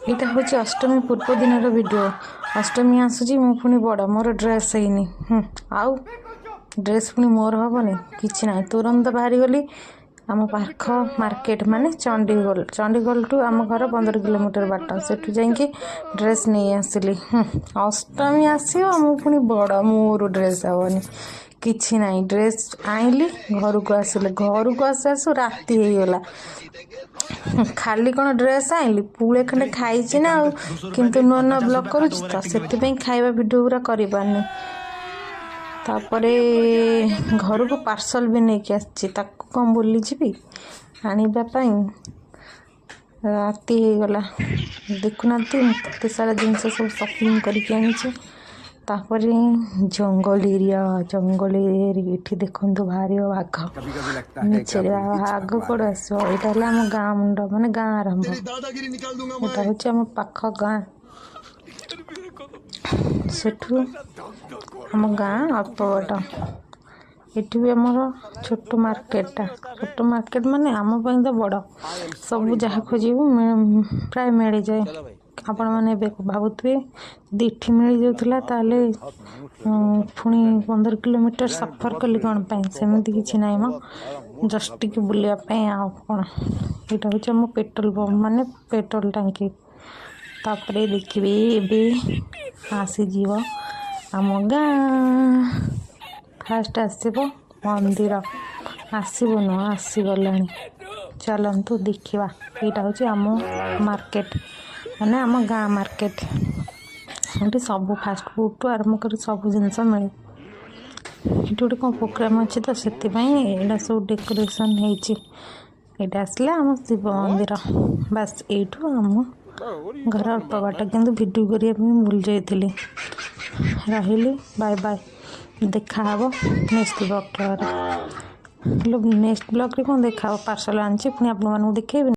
यहाँ हूँ अष्टमी पूर्व दिन वीडियो। अष्टमी आसूची मु पुणी बड़ मोर ड्रेस है आउ ड्रेस पुणी मोर हेनी कि ना तुरंत बाहरी गली आम पाख मार्केट माने चंडीगढ़ टू आम घर 15 किलोमीटर बाट से जाइए ड्रेस नहीं आसिली। अष्टमी आसो मु पुणी बड़ मोर ड्रेस हेनी कि ना ड्रेस आईली घर को आसिले घर को आसु राति होगला खाली कौन ड्रेस आईली पुले खंडे खाई ना किंतु नुआ नुआ ब्लॉग करुच्ची तो से खाଇବା वीडियो पूरा कर पारनी। तापरे घर को पार्सल भी नहीं कि आसी कौन बोली जी आने राति होगला देखुना केते सारा जिनस सब शॉपिंग करके तापर जंगल एरिया ये देखु बाहर बाघ नीचे बाघ कौट आस यहाँ आम गाँ मुंड माने गाँ आरंभ यहाँ हूँ आम पाख गाँ सेठू आम गाँ अल्प बाट ये भी आमर छोट मार्केट माने आम तो बड़ सब जहाँ खोज प्राय मिल जाए। आपण मैंने भावुए दीठी मिल जाऊला ताले पुणी 15 किलोमीटर सफर कली कौन सेमती किसी ना मो जस्ट टिके बुलायापी आ कौन यहाँ हूँ आम पेट्रोल पंप माने पेट्रोल टांकी। तापरे देखिए ये आसीज आम गाँ फास्ट आसब मंदिर आसब नु आसीगला चलतु देखा यहाँ हूँ आम मार्केट माने आम गाँ मार्केट ये सब फास्ट फूड टू आरम्भ कर सब जिनस मिले ये गोटे कौन प्रोग्राम अच्छी तो से सब डेकोरेशन होटा आसला आम शिव मंदिर बास यू आम घर अल्प बाट कि भिडियो करने भूल जाइली रही बाय बाय देखा नेक्स्ट ब्लॉग नेक्स्ट ब्लॉग कौन देखा पार्सल आनी पुणी आप देखेबी।